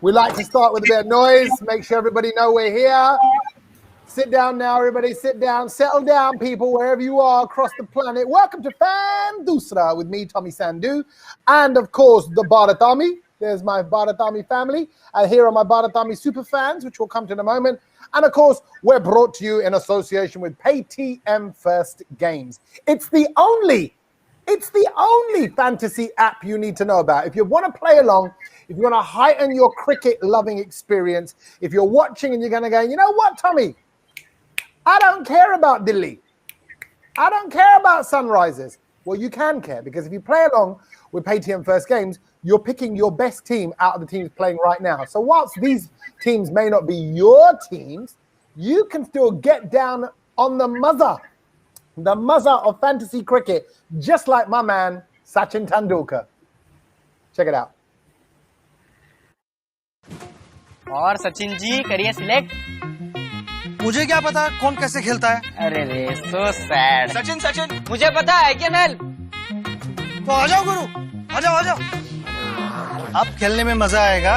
We like to start with a bit of noise, make sure everybody know we're here. Sit down now, everybody. Sit down. Settle down, people, wherever you are across the planet. Welcome to Fan Dusra with me, Tommy Sandhu, and, of course, the Bharat Army. There's my Bharat Army family. And here are my Bharat Army super fans, which we'll come to in a moment. And, of course, we're brought to you in association with PayTM First Games. It's the only fantasy app you need to know about. If you want to play along, if you want to heighten your cricket-loving experience, if you're watching and you're going to go, you know what, Tommy? I don't care about Delhi. I don't care about Sunrisers. Well, you can care, because if you play along with PayTM First Games, you're picking your best team out of the teams playing right now. So whilst these teams may not be your teams, you can still get down on the muzzer of fantasy cricket, just like my man, Sachin Tendulkar. Check it out. और सचिन जी करिए select. मुझे क्या पता कौन कैसे खेलता है। अरे रे सो सैड। सचिन मुझे पता है क्या मेल। तो आ जाओ गुरु, आ जाओ। अब खेलने में मजा आएगा।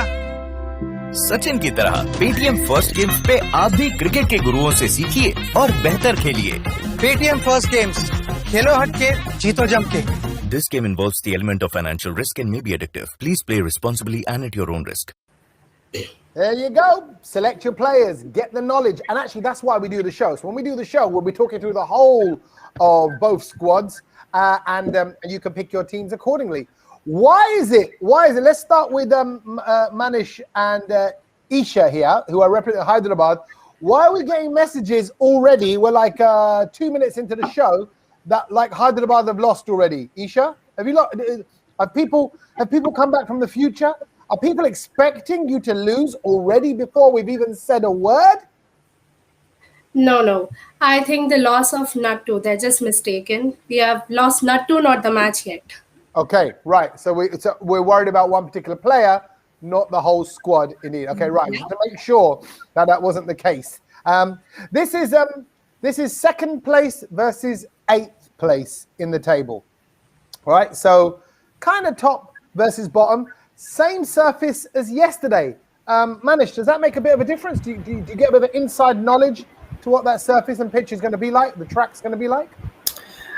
सचिन की तरह पेटीएम फर्स्ट गेम्स पे आप भी क्रिकेट के गुरुओं से सीखिए और बेहतर खेलिए। पेटीएम फर्स्ट गेम्स, खेलो हट के, जीतो जम के। This game involves the element of financial risk and may be addictive. Please play responsibly and at your own risk. There you go. Select your players, get the knowledge. And actually, that's why we do the show. So when we do the show, we'll be talking through the whole of both squads, and you can pick your teams accordingly. Why is it? Let's start with Manish and Isha here, who are representing Hyderabad. Why are we getting messages already? We're like 2 minutes into the show that like Hyderabad have lost already. Isha, have people come back from the future? Are people expecting you to lose already before we've even said a word? No. I think the loss of Nattu, they're just mistaken. We have lost Nattu, not the match yet. Okay, right. So we're worried about one particular player, not the whole squad, indeed. Okay, right. Just to make sure that wasn't the case. This is second place versus 8th place in the table. All right, so kind of top versus bottom. Same surface as yesterday. Manish, does that make a bit of a difference? Do you get a bit of inside knowledge to what that surface and pitch is going to be like, the track's going to be like?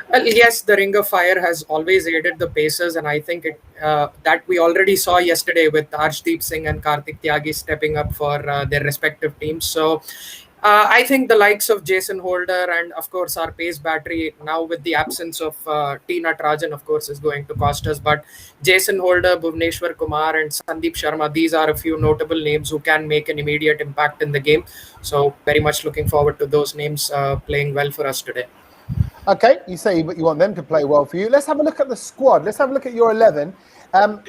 Well, yes, the Ring of Fire has always aided the Pacers, and I think that we already saw yesterday with Arshdeep Singh and Karthik Tyagi stepping up for their respective teams. So I think the likes of Jason Holder and, of course, our pace battery, now with the absence of T. Natarajan, of course, is going to cost us. But Jason Holder, Bhuvneshwar Kumar and Sandeep Sharma, these are a few notable names who can make an immediate impact in the game. So very much looking forward to those names playing well for us today. Okay, you say you want them to play well for you. Let's have a look at the squad. Let's have a look at your 11.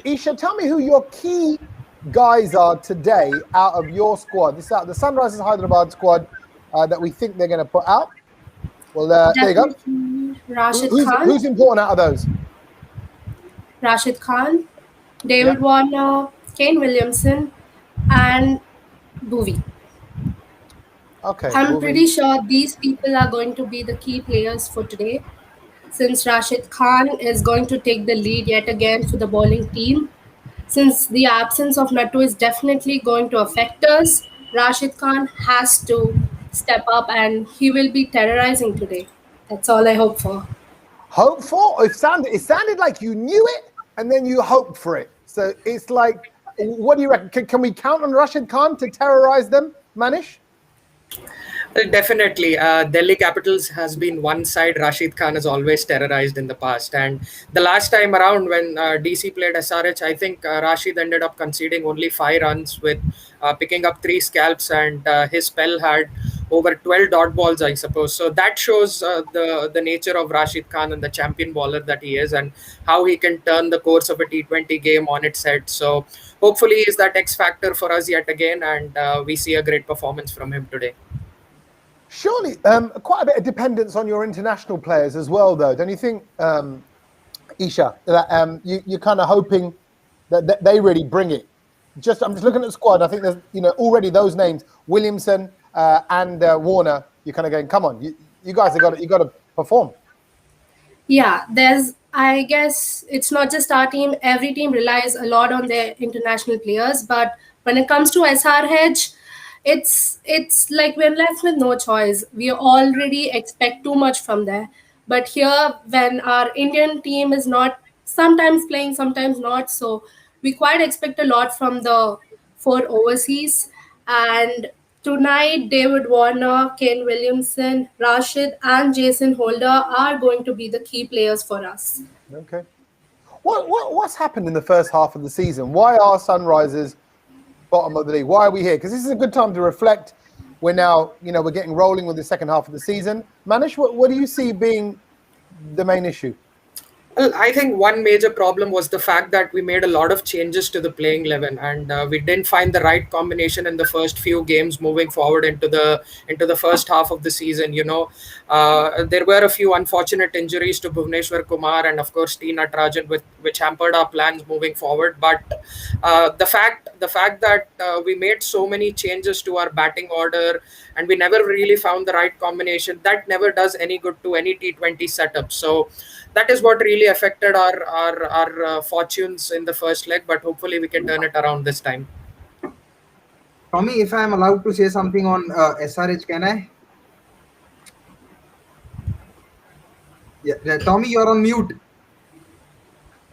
Isha, tell me who your key guys are today out of your squad. This is out of the Sunrisers Hyderabad squad that we think they're going to put out. Well, there you go. Rashid Khan. Who's important out of those? Rashid Khan, David Warner, Kane Williamson, and Bhuvi. Okay. I'm pretty sure these people are going to be the key players for today, since Rashid Khan is going to take the lead yet again for the bowling team. Since the absence of Nattu is definitely going to affect us, Rashid Khan has to step up and he will be terrorizing today. That's all I hope for. Hope for? It sounded like you knew it and then you hoped for it. So it's like, what do you reckon? Can we count on Rashid Khan to terrorize them, Manish? Definitely. Delhi Capitals has been one side Rashid Khan has always terrorized in the past. And the last time around when DC played SRH, I think Rashid ended up conceding only 5 runs with picking up 3 scalps, and his spell had over 12 dot balls, I suppose. So that shows the nature of Rashid Khan and the champion bowler that he is, and how he can turn the course of a T20 game on its head. So hopefully he's that X factor for us yet again, and we see a great performance from him today. Surely, quite a bit of dependence on your international players as well, though. Don't you think, Isha, that you're kind of hoping that they really bring it? I'm just looking at the squad. I think there's already those names, Williamson and Warner. You're kind of going, come on, you guys have got to perform. Yeah, I guess it's not just our team. Every team relies a lot on their international players, but When it comes to SRH, it's like we're left with no choice. We already expect too much from there. But here, when our Indian team is not sometimes playing, sometimes not, so we quite expect a lot from the four overseas. And tonight, David Warner, Kane Williamson, Rashid, and Jason Holder are going to be the key players for us. Okay. What's happened in the first half of the season? Why are Sunrisers bottom of the league? Why are we here? Because this is a good time to reflect. We're now, we're getting rolling with the second half of the season. Manish, what do you see being the main issue? Well, I think one major problem was the fact that we made a lot of changes to the playing 11, and we didn't find the right combination in the first few games moving forward into the first half of the season. There were a few unfortunate injuries to Bhuvneshwar Kumar and of course T. Natarajan, which hampered our plans moving forward. But the fact that we made so many changes to our batting order and we never really found the right combination, that never does any good to any T20 setup. So that is what really affected our fortunes in the first leg, but hopefully we can turn it around this time. Tommy, if I am allowed to say something on SRH, can I? Yeah, Tommy, you're on mute.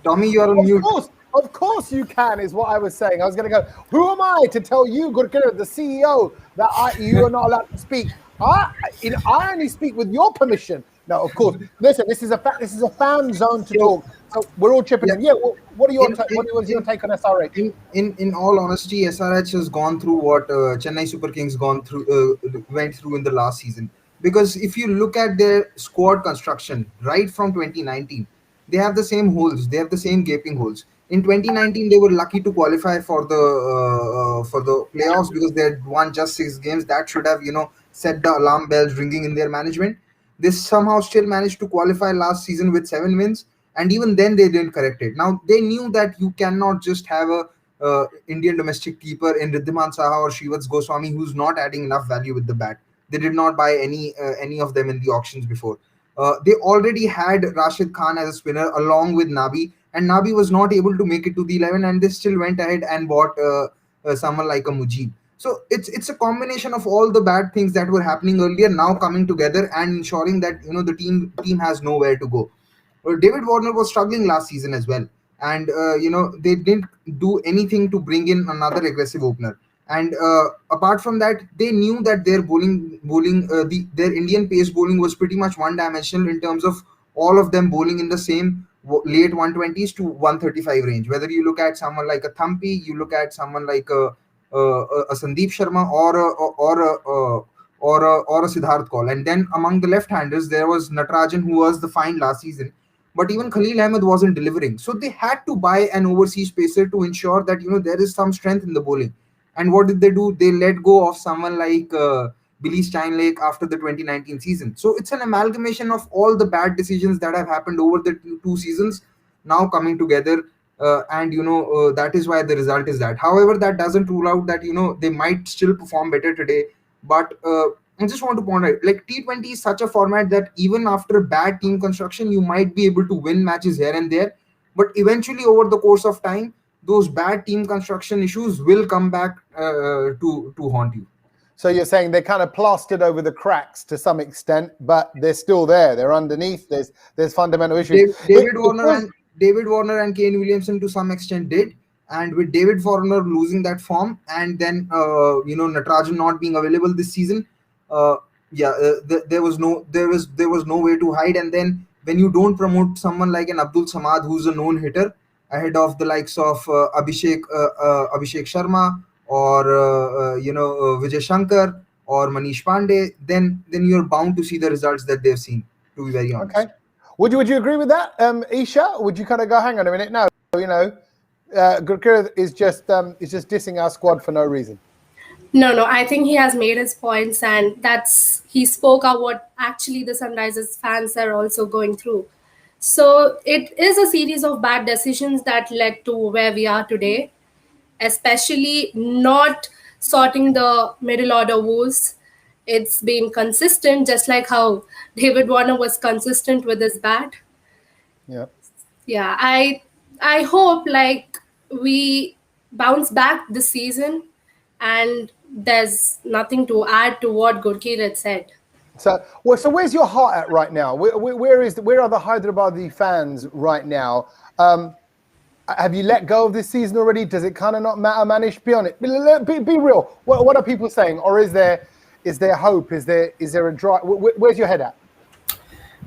Tommy, you're on mute. Of course you can, is what I was saying. I was going to go, who am I to tell you, Gurkira, the CEO, that you are not allowed to speak? I only speak with your permission. No, of course. Listen, this is a fan zone to talk. So we're all chipping in. Yeah. What was your take on SRH? In all honesty, SRH has gone through what Chennai Super Kings went through in the last season. Because if you look at their squad construction right from 2019, they have the same holes. They have the same gaping holes. In 2019, they were lucky to qualify for the playoffs because they had won just 6 games. That should have set the alarm bells ringing in their management. They somehow still managed to qualify last season with 7 wins, and even then they didn't correct it. Now they knew that you cannot just have a Indian domestic keeper in Riddhiman Saha or Shivats Goswami who's not adding enough value with the bat. They did not buy any of them in the auctions before. They already had Rashid Khan as a spinner along with Nabi, and Nabi was not able to make it to the 11, and they still went ahead and bought someone like a Mujib. So it's a combination of all the bad things that were happening earlier now coming together and ensuring that the team has nowhere to go. David Warner was struggling last season as well, and they didn't do anything to bring in another aggressive opener. And apart from that, they knew that their their Indian pace bowling was pretty much one-dimensional in terms of all of them bowling in the same late 120s to 135 range. Whether you look at someone like a Thampi, you look at someone like a Sandeep Sharma or a Siddharth Kaul. And then among the left-handers, there was Natarajan, who was the find last season. But even Khalil Ahmed wasn't delivering. So they had to buy an overseas pacer to ensure that there is some strength in the bowling. And what did they do? They let go of someone like Billy Steinlake after the 2019 season. So it's an amalgamation of all the bad decisions that have happened over the two seasons now coming together. And that is why the result is that. However, that doesn't rule out that they might still perform better today. But I just want to point out, like, T20 is such a format that even after bad team construction, you might be able to win matches here and there. But eventually, over the course of time, those bad team construction issues will come back to haunt you. So you're saying they kind of plastered over the cracks to some extent, but they're still there. They're underneath. There's fundamental issues. David Warner and Kane Williamson to some extent did, and with David Warner losing that form, and then Natarajan not being available this season, there was no way to hide. And then when you don't promote someone like an Abdul Samad, who's a known hitter, ahead of the likes of Abhishek Sharma or Vijay Shankar or Manish Pandey, then you're bound to see the results that they've seen, to be very honest. Okay. Would you agree with that, Isha? Would you kind of go, hang on a minute? No, Gurkira is just dissing our squad for no reason. No, I think he has made his points, and he spoke out what actually the Sunrisers fans are also going through. So it is a series of bad decisions that led to where we are today, especially not sorting the middle order woes. It's been consistent, just like how David Warner was consistent with his bat. Yeah. Yeah, I hope, like, we bounce back this season, and there's nothing to add to what Gurkirat said. So, so where's your heart at right now? Where are the Hyderabadi fans right now? Have you let go of this season already? Does it kind of not matter, Manish? Be honest. Be real. What are people saying? Or is there hope? Is there a drive? Where's your head at?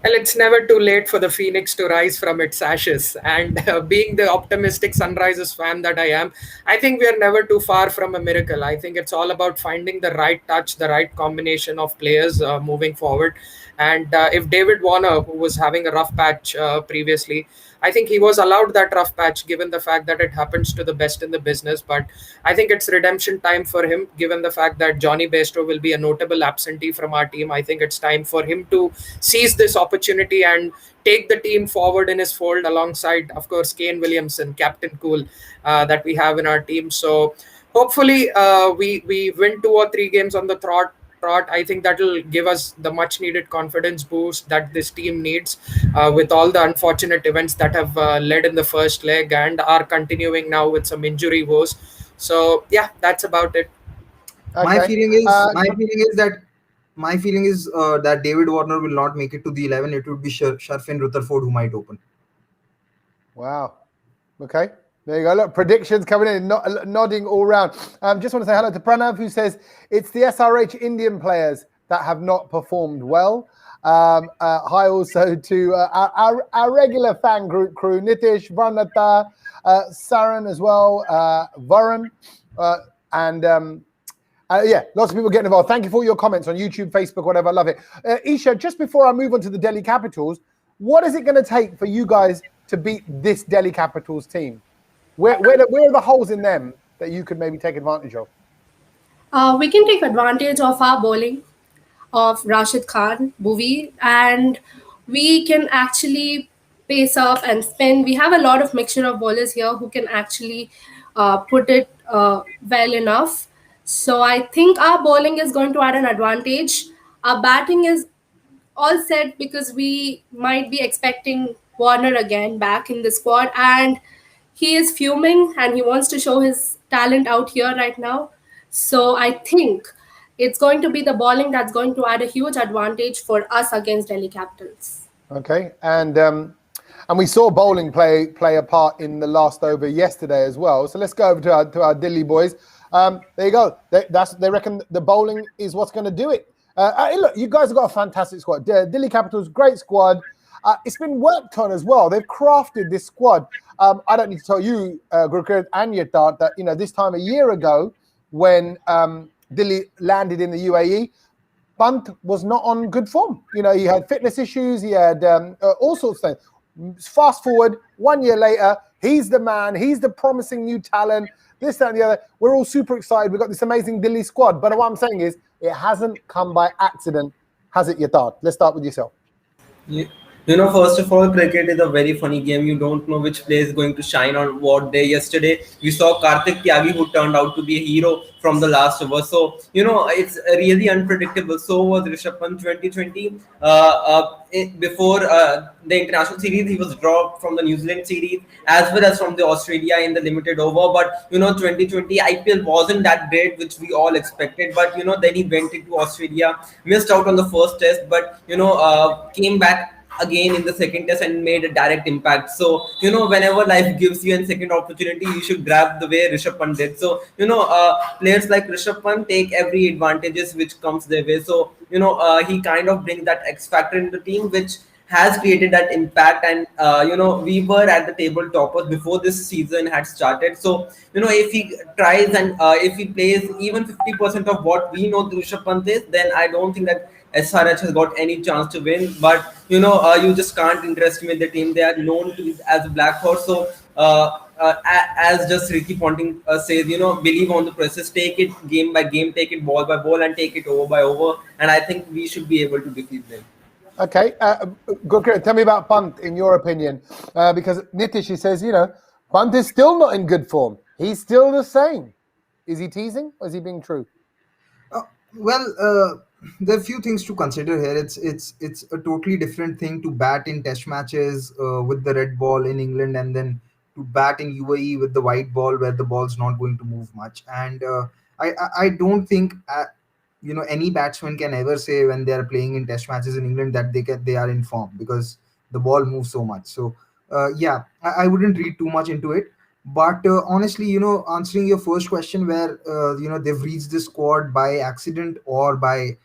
Well, it's never too late for the phoenix to rise from its ashes. And being the optimistic Sunrisers fan that I am, I think we are never too far from a miracle. I think it's all about finding the right touch, the right combination of players moving forward. And if David Warner, who was having a rough patch previously, I think he was allowed that rough patch given the fact that it happens to the best in the business. But I think it's redemption time for him, given the fact that Johnny Bairstow will be a notable absentee from our team. I think it's time for him to seize this opportunity and take the team forward in his fold alongside, of course, Kane Williamson, Captain Cool, that we have in our team. So hopefully we win 2 or 3 games on the trot. I think that will give us the much needed confidence boost that this team needs with all the unfortunate events that have led in the first leg and are continuing now with some injury woes. So yeah, that's about it. Okay. My feeling is that David Warner will not make it to the 11. It would be Sharfin Rutherford who might open. Wow. Okay. There you go. Look, predictions coming in, nodding all round. Just want to say hello to Pranav, who says it's the SRH Indian players that have not performed well. Hi also to our regular fan group crew, Nitish, Varnata, Saran as well, Varun, and yeah, lots of people getting involved. Thank you for all your comments on YouTube, Facebook, whatever. I love it. Isha, just before I move on to the Delhi Capitals, what is it going to take for you guys to beat this Delhi Capitals team? Where are the holes in them that you could maybe take advantage of? We can take advantage of our bowling, of Rashid Khan, Bhuvi, and we can actually pace up and spin. We have a lot of mixture of bowlers here who can actually put it well enough. So I think our bowling is going to add an advantage. Our batting is all set because we might be expecting Warner again back in the squad, and he is fuming and he wants to show his talent out here right now. So I think it's going to be the bowling that's going to add a huge advantage for us against Delhi Capitals. Okay, and we saw bowling play a part in the last over yesterday as well. So let's go over to our Delhi boys. There you go. They reckon the bowling is what's going to do it. Look, you guys have got a fantastic squad. Delhi Capitals, great squad. It's been worked on as well. They've crafted this squad. I don't need to tell you, Gurkrit and Yathat, that this time a year ago, when Delhi landed in the UAE, Pant was not on good form. He had fitness issues. He had all sorts of things. Fast forward 1 year later, he's the man. He's the promising new talent. This, that, and the other. We're all super excited. We've got this amazing Delhi squad. But what I'm saying is, it hasn't come by accident, has it, Yathat? Let's start with yourself. First of all, cricket is a very funny game. You don't know which player is going to shine on what day. Yesterday, we saw Kartik Tyagi, who turned out to be a hero from the last over. So, it's really unpredictable. So was Rishabh Pant 2020. Before the international series, he was dropped from the New Zealand series as well as from the Australia in the limited over. But, 2020 IPL wasn't that great, which we all expected. But, then he went into Australia, missed out on the first test, but, came back again in the second test and made a direct impact. So, whenever life gives you a second opportunity, you should grab the way Rishabh Pant did. So, players like Rishabh Pant take every advantages which comes their way. So, he kind of brings that X factor in the team, which has created that impact. And, we were at the table toppers before this season had started. So, if he tries and if he plays even 50% of what we know Rishabh Pant is, then I don't think that SRH has got any chance to win. But you just can't underestimate the team. They are known to be as a black horse. So as just Ricky Ponting says, believe on the process, take it game by game, take it ball by ball, and take it over by over. And I think we should be able to defeat them. Okay, Gurkrit, tell me about Pant in your opinion, because Nitish, he says, Pant is still not in good form. He's still the same. Is he teasing or is he being true? There are a few things to consider here. It's a totally different thing to bat in test matches with the red ball in England and then to bat in UAE with the white ball where the ball's not going to move much. And I don't think any batsman can ever say when they are playing in test matches in England that they are in form, because the ball moves so much. So yeah, I wouldn't read too much into it. But honestly, answering your first question, where they've reached this squad by accident or by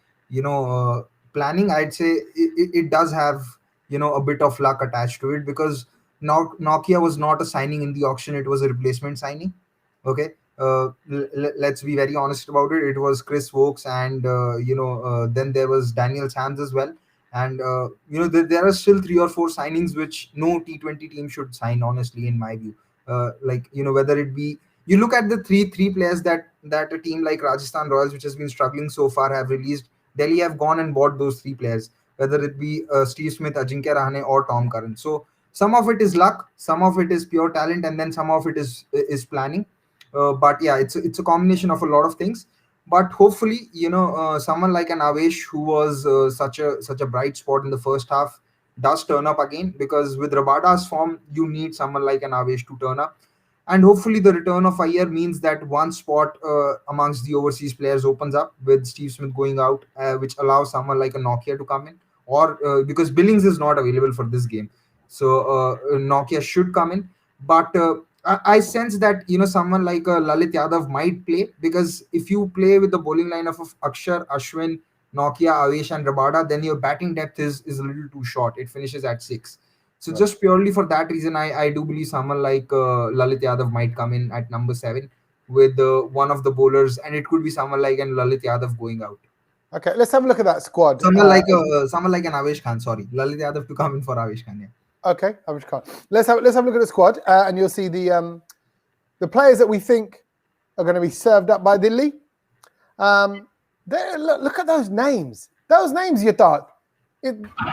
planning, I'd say it does have a bit of luck attached to it, because now Nokia was not a signing in the auction; it was a replacement signing. Okay, let's be very honest about it. It was Chris Wokes, and then there was Daniel Sams as well. And there are still three or four signings which no T20 team should sign, honestly, in my view. Like, whether it be, you look at the three players that a team like Rajasthan Royals, which has been struggling so far, have released. Delhi have gone and bought those three players, whether it be Steve Smith, Ajinkya Rahane, or Tom Curran. So some of it is luck, some of it is pure talent, and then some of it is planning. But yeah, it's a combination of a lot of things. But hopefully, someone like an Avesh, who was such a bright spot in the first half, does turn up again, because with Rabada's form, you need someone like an Avesh to turn up. And hopefully the return of Iyer means that one spot amongst the overseas players opens up with Steve Smith going out, which allows someone like a Nokia to come in, or because Billings is not available for this game, so Nokia should come in. But I sense that someone like Lalit Yadav might play, because if you play with the bowling lineup of Akshar, Ashwin, Nokia, Avesh, and Rabada, then your batting depth is a little too short. It finishes at 6. So just purely for that reason, I do believe someone like Lalit Yadav might come in at number 7 with one of the bowlers, and it could be someone like an Lalit Yadav going out. Okay, let's have a look at that squad. Someone like an Avesh Khan. Sorry, Lalit Yadav to come in for Avesh Khan. Yeah. Okay, Avesh Khan. Let's have a look at the squad, and you'll see the players that we think are going to be served up by Delhi. Look at those names. Those names, you thought.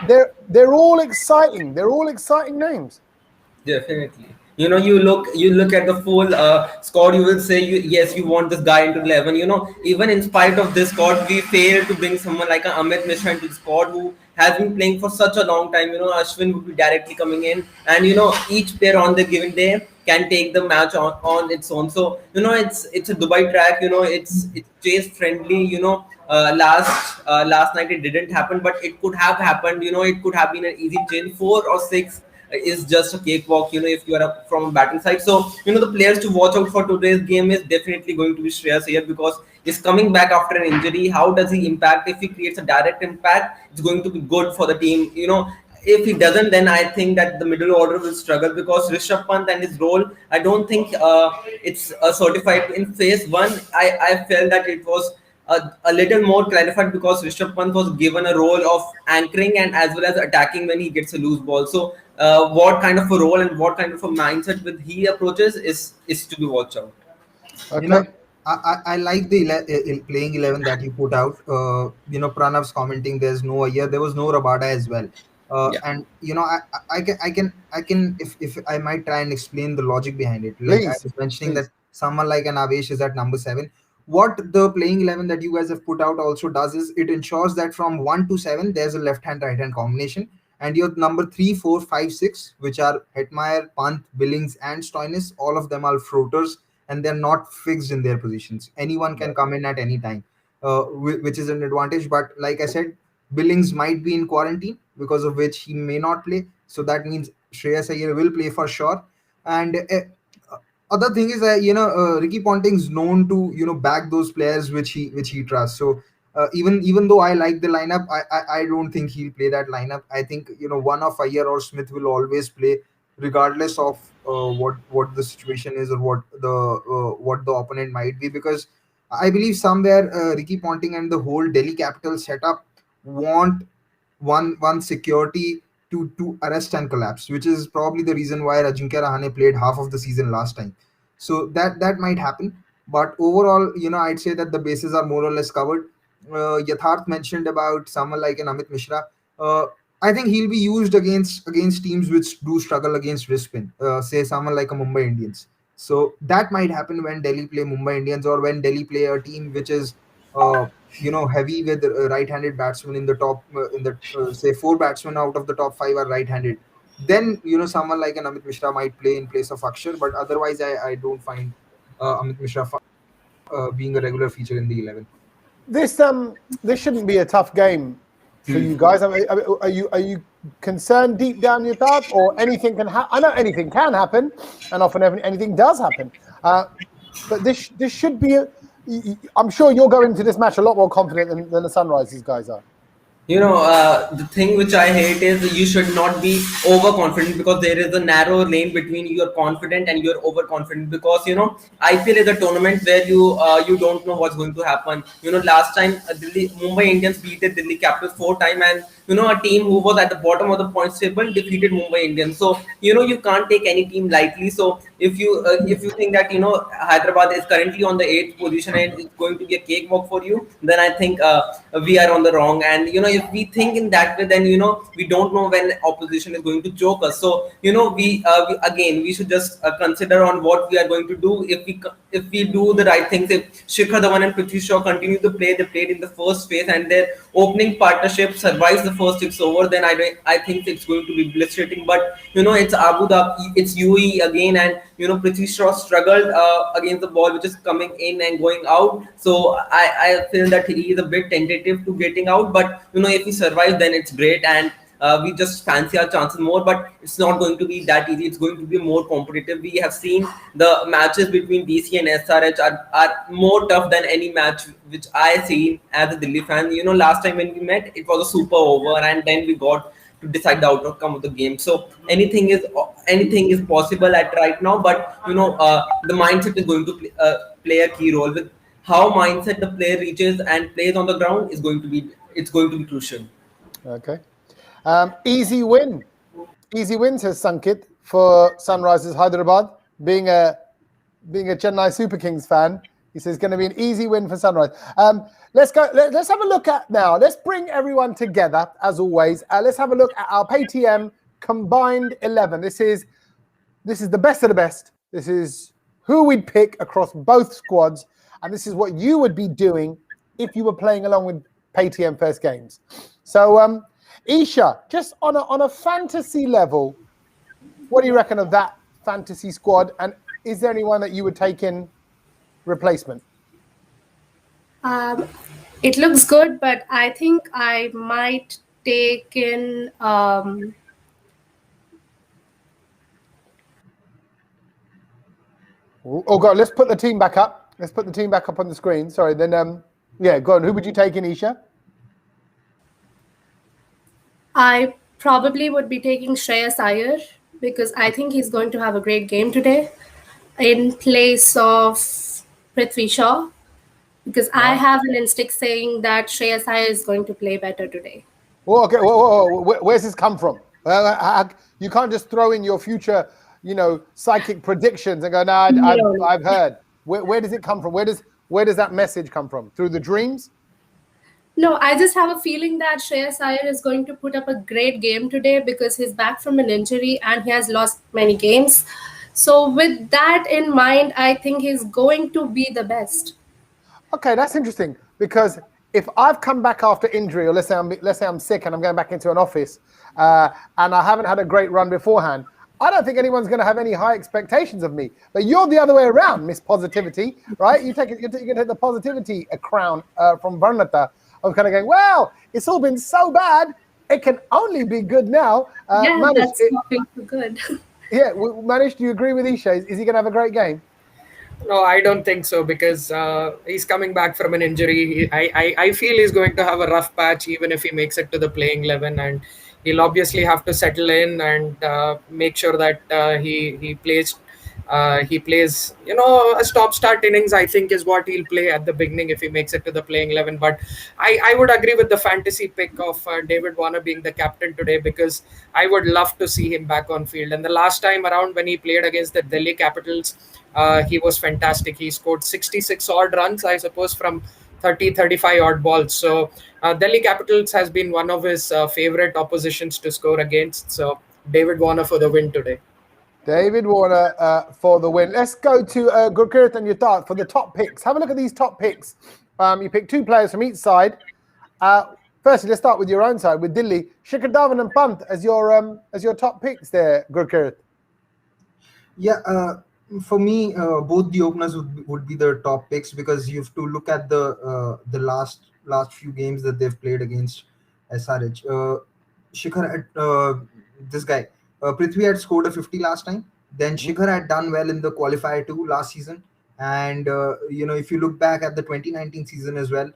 They're all exciting. They're all exciting names. Definitely. You look at the full squad. You will say, yes, you want this guy into 11. Even in spite of this squad, we failed to bring someone like Amit Mishra into the squad, who has been playing for such a long time. Ashwin would be directly coming in, and each player on the given day can take the match on its own. So it's a Dubai track. It's chase friendly. Last night it didn't happen, but it could have happened. It could have been an easy change. 4 or 6 is just a cakewalk, if you are from a batting side. So, the players to watch out for today's game is definitely going to be Shreyas Iyer, because he's coming back after an injury. How does he impact? If he creates a direct impact, it's going to be good for the team. If he doesn't, then I think that the middle order will struggle, because Rishabh Pant and his role, I don't think it's certified. In phase 1, I felt that it was a little more clarified, because Rishabh Pant was given a role of anchoring and as well as attacking when he gets a loose ball. So what kind of a role and what kind of a mindset with he approaches is to be watched out. Okay. I like the playing 11 that you put out. Pranav's commenting there's no Iyer, there was no Rabada as well. And I can if I might try and explain the logic behind it. Like I was mentioning that someone like an Avesh is at number 7. What the playing 11 that you guys have put out also does is it ensures that from 1 to 7 there's a left hand right hand combination, and your number 3, 4, 5, 6, which are Hetmeyer, Pant, Billings, and Stoinis, all of them are floaters, and they're not fixed in their positions. Anyone can come in at any time, which is an advantage. But like I said, Billings might be in quarantine, because of which he may not play. So that means Shreyas Iyer will play for sure. And other thing is that Ricky Ponting's known to back those players which he trusts. So even though I like the lineup, I don't think he'll play that lineup. I think one of Iyer or Smith will always play, regardless of what the situation is, or what the opponent might be, because I believe somewhere Ricky Ponting and the whole Delhi Capital setup want one security to arrest and collapse, which is probably the reason why Ajinkya Rahane played half of the season last time. So that might happen. But overall, I'd say that the bases are more or less covered. Yatharth mentioned about someone like an Amit Mishra. I think he'll be used against teams which do struggle against wrist spin. Say someone like a Mumbai Indians. So that might happen when Delhi play Mumbai Indians, or when Delhi play a team which is heavy with right-handed batsmen in the top. Say 4 batsmen out of the top 5 are right-handed. then someone like an Amit Mishra might play in place of Akshar. But otherwise, I don't find Amit Mishra being a regular feature in the 11. This shouldn't be a tough game for you guys. I mean, are you concerned deep down your thought, or anything can happen? I know anything can happen, and often anything does happen. But this should be. I'm sure you're going into this match a lot more confident than the Sunrisers guys are. The thing which I hate is you should not be overconfident, because there is a narrow lane between you're confident and you're overconfident. Because IPL is a tournament where you don't know what's going to happen. Last time Mumbai Indians beat the Delhi Capitals 4 times, and a team who was at the bottom of the points table defeated Mumbai Indians. So you can't take any team lightly. So if you think that Hyderabad is currently on the 8th position and it's going to be a cakewalk for you, then I think we are on the wrong. And if we think in that way, then we don't know when opposition is going to choke us. So we should just consider on what we are going to do. If we do the right things, if Shikhar Dhawan and Prithvi Shaw continue to play, they played in the first phase and their opening partnership survives the first 6 over, then I think it's going to be blistering. But it's Abu Dhabi, it's UAE again, and Prithvi Shaw struggled against the ball which is coming in and going out. So I feel that he is a bit tentative to getting out. But if he survives, then it's great, and we just fancy our chances more. But it's not going to be that easy. It's going to be more competitive. We have seen the matches between DC and SRH are more tough than any match which I seen as a Delhi fan. Last time when we met, it was a super over, and then we got to decide the outcome of the game. So anything is possible at right now. But the mindset is going to play a key role. With how mindset the player reaches and plays on the ground is going to be crucial. Okay. Easy win, says Sankit, for Sunrisers Hyderabad. Being a Chennai Super Kings fan, he says it's going to be an easy win for Sunrise. Let's go. Let's have a look at now. Let's bring everyone together as always. Let's have a look at our Paytm combined 11. This is the best of the best. This is who we'd pick across both squads, and this is what you would be doing if you were playing along with Paytm First Games. So, Isha, just on a fantasy level, what do you reckon of that fantasy squad? And is there anyone that you would take in replacement? It looks good, but I think I might take in Oh God, let's put the team back up. Let's put the team back up on the screen. Sorry, then yeah, go on. Who would you take in, Isha? I probably would be taking Shreyas Iyer, because I think he's going to have a great game today in place of Prithvi Shaw, because I have an instinct saying that Shreyas Iyer is going to play better today. Oh, okay. Whoa. Where's this come from? You can't just throw in your future, psychic predictions and go, no, I've heard. Where does it come from? Where does that message come from? Through the dreams? No, I just have a feeling that Shreyas Iyer is going to put up a great game today, because he's back from an injury and he has lost many games. So with that in mind, I think he's going to be the best. Okay, that's interesting, because if I've come back after injury, or let's say I'm sick and I'm going back into an office, and I haven't had a great run beforehand, I don't think anyone's going to have any high expectations of me. But you're the other way around, Miss Positivity, right? You can take the positivity crown from Bharat. I'm kind of going, well, it's all been so bad, it can only be good now. That's looking good. Yeah, Manish, do you agree with Isha? Is he going to have a great game? No, I don't think so, because he's coming back from an injury. I feel he's going to have a rough patch even if he makes it to the playing 11, and he'll obviously have to settle in and make sure that he plays. A stop-start innings, I think, is what he'll play at the beginning if he makes it to the playing 11. But I would agree with the fantasy pick of David Warner being the captain today, because I would love to see him back on field. And the last time around when he played against the Delhi Capitals, he was fantastic. He scored 66 odd runs, I suppose, from 35 odd balls. So Delhi Capitals has been one of his favorite oppositions to score against. So David Warner for the win today. David Warner for the win. Let's go to Gurkirat and Yutat for the top picks. Have a look at these top picks. You pick 2 players from each side. Firstly, let's start with your own side, with Delhi. Shikhar Dhawan and Pant as your top picks there, Gurkirat. Yeah, for me, both the openers would be the top picks, because you have to look at the last few games that they've played against SRH. Shikhar, this guy, Prithvi had scored a 50 last time. Then Shikhar had done well in the qualifier too last season. And if you look back at the 2019 season as well,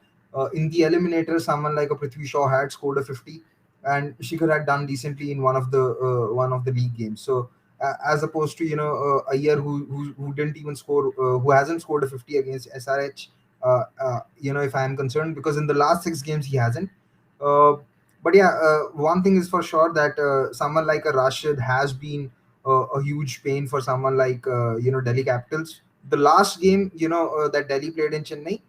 in the eliminator, someone like a Prithvi Shaw had scored a 50, and Shikhar had done decently in one of the league games. So as opposed to a year who didn't even score, who hasn't scored a 50 against SRH, if I am concerned, because in the last 6 games he hasn't. But yeah, one thing is for sure, that someone like a Rashid has been a huge pain for someone like Delhi Capitals. The last game that Delhi played in Chennai,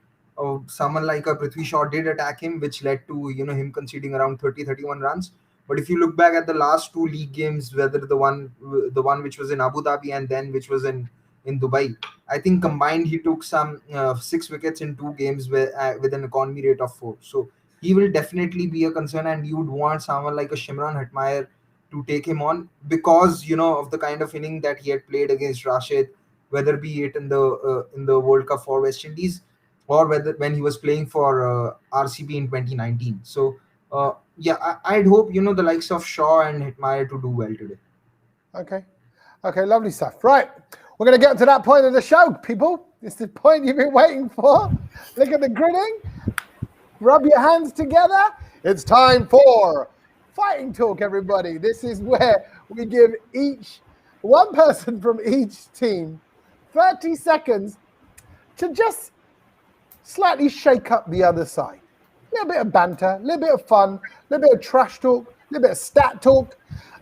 someone like a Prithvi Shaw did attack him, which led to him conceding around 30-31 runs. But if you look back at the last 2 league games, whether the one which was in Abu Dhabi and then which was in Dubai, I think combined he took some 6 wickets in 2 games with an economy rate of 4. So he will definitely be a concern, and you would want someone like a Shimron Hetmeyer to take him on, because of the kind of inning that he had played against Rashid, whether be it in the World Cup for West Indies, or whether when he was playing for RCB in 2019. So I'd hope the likes of Shaw and Hetmeyer to do well today. Okay, lovely stuff. Right, we're going to get to that point of the show, people. It's the point you've been waiting for. Look at the grinning. Rub your hands together. It's time for Fighting Talk, everybody. This is where we give one person from each team 30 seconds to just slightly shake up the other side. A little bit of banter, a little bit of fun, a little bit of trash talk, a little bit of stat talk.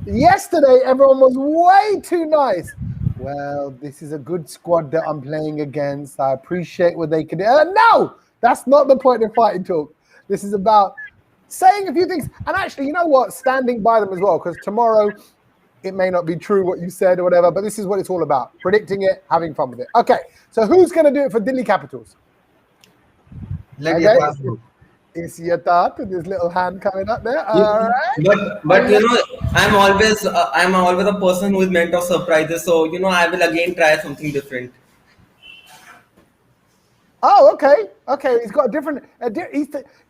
Yesterday, everyone was way too nice. Well, this is a good squad that I'm playing against. I appreciate what they can do. No, that's not the point of Fighting Talk. This is about saying a few things. And actually, you know what? Standing by them as well, because tomorrow it may not be true what you said or whatever, but this is what it's all about. Predicting it, having fun with it. Okay, so who's going to do it for Delhi Capitals? It's Yatat with his little hand coming up there. All right. But I'm always a person who is meant of surprises. So I will again try something different. Oh, okay. He's got a different.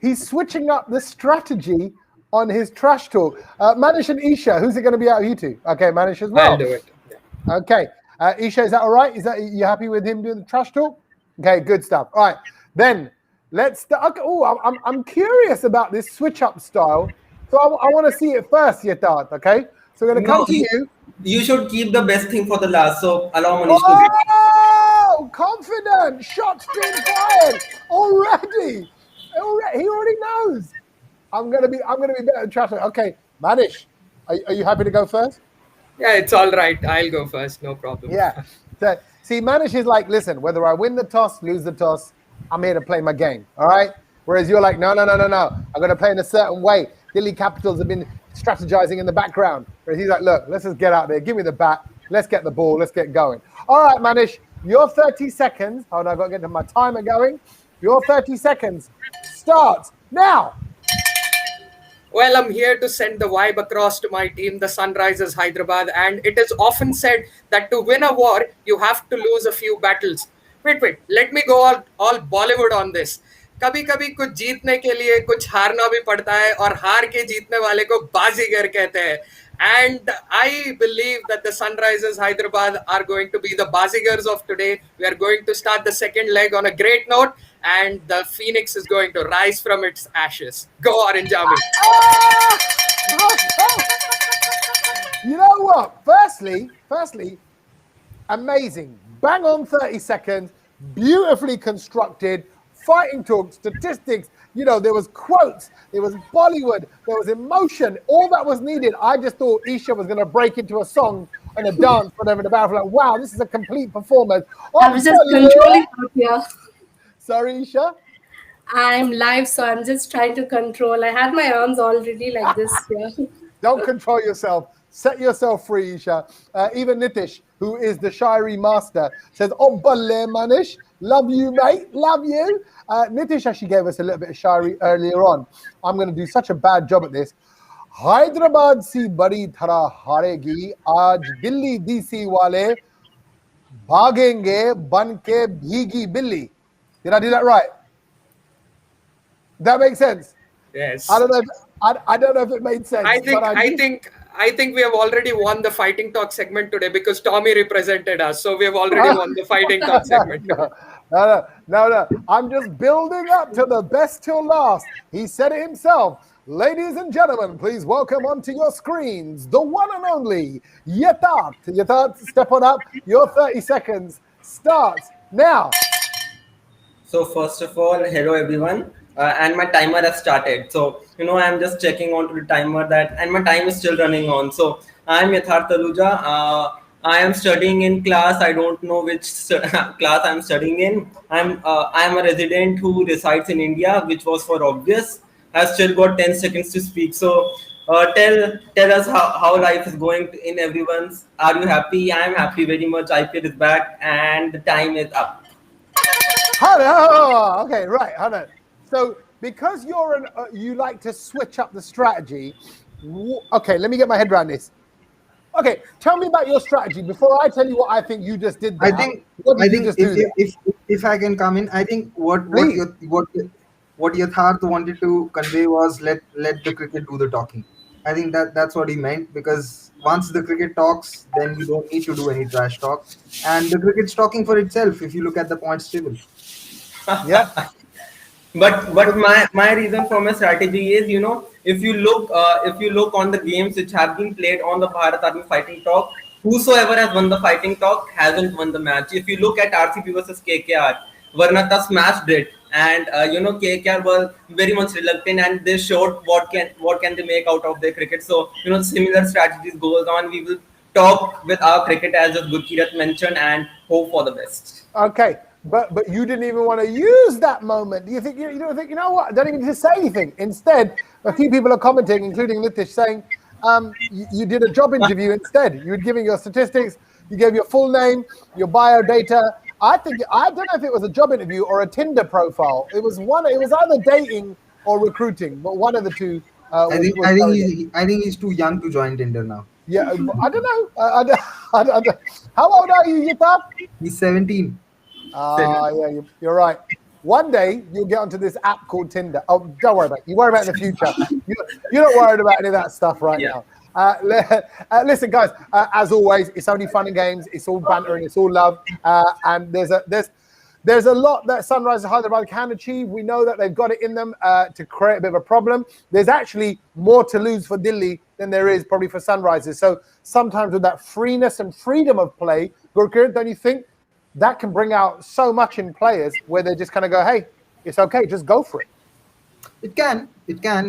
He's switching up the strategy on his trash talk. Manish and Isha, who's it going to be out of you two? Okay, Manish as well. I'll do it. Yeah. Okay, Isha, is that all right? You happy with him doing the trash talk? Okay, good stuff. All right, then let's. Okay, I'm curious about this switch up style. So I want to see it first, Yatat. Okay, so we're going to come to you. You should keep the best thing for the last. So allow Manish to. Oh, confident! Shots being fired already. He already knows. I'm gonna be better than trash talk. Okay, Manish, are you happy to go first? Yeah, it's all right. I'll go first. No problem. Yeah. So, see, Manish is like, listen, whether I win the toss, lose the toss, I'm here to play my game. All right. Whereas you're like, no. I'm going to play in a certain way. Delhi Capitals have been strategizing in the background. Whereas he's like, look, let's just get out there. Give me the bat. Let's get the ball. Let's get going. All right, Manish, your 30 seconds. Hold on, I've got to get to my timer going. Your 30 seconds starts now. Well, I'm here to send the vibe across to my team, the Sunrisers Hyderabad, and it is often said that to win a war, you have to lose a few battles. Wait, let me go all Bollywood on this. कभी-कभी कुछ जीतने के लिए कुछ हारना भी पड़ता है और हार के जीतने वाले को बाजीगर कहते हैं. And I believe that the Sunrisers Hyderabad are going to be the Bazigars of today. We are going to start the second leg on a great note, and the Phoenix is going to rise from its ashes. Go Orange Army! You know what? Firstly, amazing. Bang on 30 seconds, beautifully constructed, fighting talk, statistics. You know, there was quotes, there was Bollywood, there was emotion, all that was needed. I just thought Isha was going to break into a song and a dance for them in the battle. Like, wow, this is a complete performance. I was just controlling out here. Sorry, Isha? I'm live, so I'm just trying to control. I had my arms already like this here. Don't control yourself. Set yourself free, Isha. Even Nitish, who is the Shairi master, says, oh, balle Manish, Love you, mate. Love you. Nitish actually gave us a little bit of shari earlier on. I'm going to do such a bad job at this. Hyderabad si badi thara haregi. Aaj Delhi DC wale bhagenge banke bhigi billi. Did I do that right? That makes sense. Yes. I don't know. I don't know if it made sense. I think we have already won the fighting talk segment today because Tommy represented us. So we have already won the fighting talk segment. No. I'm just building up to the best till last. He said it himself. Ladies and gentlemen, please welcome onto your screens the one and only Yatharth. Yatharth, step on up. Your 30 seconds starts now. So first of all, hello everyone, and my timer has started. So I'm just checking onto the timer and my time is still running on. So I'm Yatharth Taluja. I am studying in class. I don't know which class I'm studying in. I'm a resident who resides in India, which was for obvious. I've still got 10 seconds to speak. So tell us how life is going in everyone's. Are you happy? I'm happy very much. IPL is back and the time is up. Okay, right. Hold on. So because you like to switch up the strategy. Okay, let me get my head around this. Okay, tell me about your strategy before I tell you what I think you just did there. I think if I can come in, I think what Yatharth wanted to convey was let the cricket do the talking. I think that's what he meant, because once the cricket talks, then you don't need to do any trash talk, and the cricket's talking for itself if you look at the points table. Yeah. But my reason for my strategy is, if you look on the games which have been played on the Bharat Army fighting talk, whosoever has won the fighting talk hasn't won the match. If you look at RCB versus KKR, Varnata smashed it, and KKR was very much reluctant, and they showed what can they make out of their cricket. So similar strategies goes on. We will talk with our cricket, as Gurkirat mentioned, and hope for the best. Okay. But you didn't even want to use that moment. Do you think you don't think, you know what? I don't even need to say anything. Instead, a few people are commenting, including Nitish, saying you did a job interview instead. You were giving your statistics, you gave your full name, your bio data. I don't know if it was a job interview or a Tinder profile. It was either dating or recruiting, but one of the two. I think he's too young to join Tinder now. Yeah, I don't know. I don't. How old are you, Yatharth? He's 17. Yeah, you're right. One day you'll get onto this app called Tinder. Oh, don't worry about it. You worry about it in the future. You're not worried about any of that stuff right now. Listen, guys. As always, it's only fun and games. It's all banter and it's all love. And there's a lot that Sunrisers Hyderabad can achieve. We know that they've got it in them to create a bit of a problem. There's actually more to lose for Delhi than there is probably for Sunrisers. So sometimes with that freeness and freedom of play, Gurkirat, don't you think that can bring out so much in players where they just kind of go, hey, it's okay, just go for it? It can,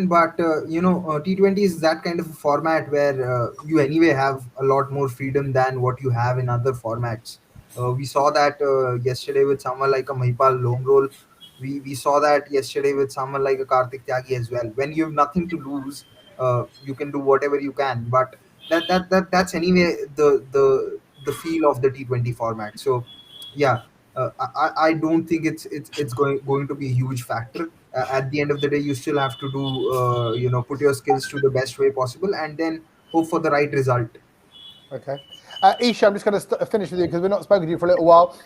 but T20 is that kind of a format where you anyway have a lot more freedom than what you have in other formats. We saw that yesterday with someone like a Mahipal Longrol. We saw that yesterday with someone like a Kartik Tyagi as well. When you have nothing to lose, you can do whatever you can. But that's anyway the feel of the T20 format. So yeah, I don't think it's going to be a huge factor. At the end of the day, you still have to do put your skills to the best way possible, and then hope for the right result. Okay, Isha, I'm just going to finish with you because we've not spoken to you for a little while.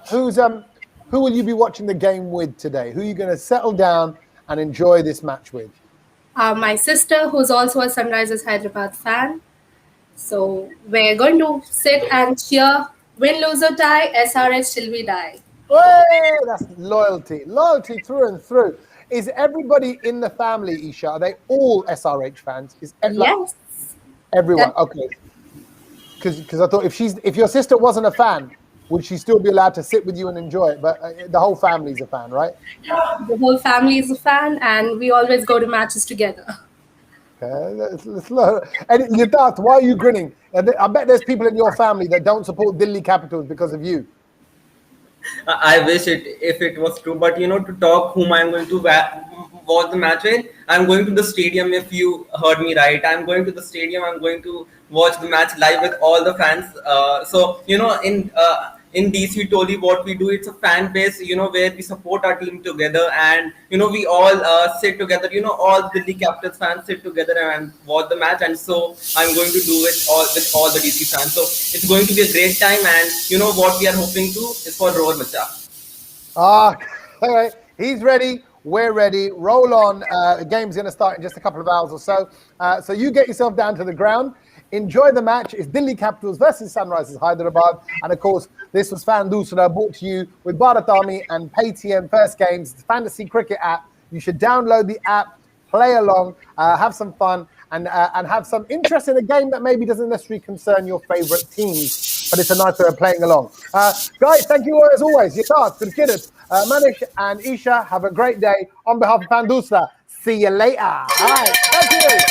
Who will you be watching the game with today? Who are you going to settle down and enjoy this match with? My sister, who's also a Sunrisers Hyderabad fan. So we're going to sit and cheer. Win, lose or tie, SRH till we die. Hey, that's loyalty through and through. Is everybody in the family, Isha, are they all SRH fans? Yes. Everyone, okay. Because I thought if your sister wasn't a fan, would she still be allowed to sit with you and enjoy it? But the whole family's a fan, right? The whole family is a fan, and we always go to matches together. And Yatharth, why are you grinning? I bet there's people in your family that don't support Delhi Capitals because of you. I wish if it was true, but to talk whom I'm going to watch the match with, I'm going to the stadium. If you heard me right, I'm going to the stadium. I'm going to watch the match live with all the fans. So in DC Toli, what we do, it's a fan base, where we support our team together, and we all sit together. All the Delhi Capitals fans sit together and watch the match, and so I'm going to do it all with all the DC fans. So it's going to be a great time, and what we are hoping to is for Roar Macha. All right, he's ready. We're ready. Roll on. The game's going to start in just a couple of hours or so. So you get yourself down to the ground. Enjoy the match. It's Delhi Capitals versus Sunrisers Hyderabad. And of course, this was Fan Dusra, brought to you with Bharat Army and Paytm First Games, the fantasy cricket app. You should download the app, play along, have some fun, and have some interest in a game that maybe doesn't necessarily concern your favorite teams, but it's a nice way of playing along. Guys, thank you as always. Yatar, Cricketers, Manish and Isha, have a great day. On behalf of Fan Dusra, see you later. All right, thank you.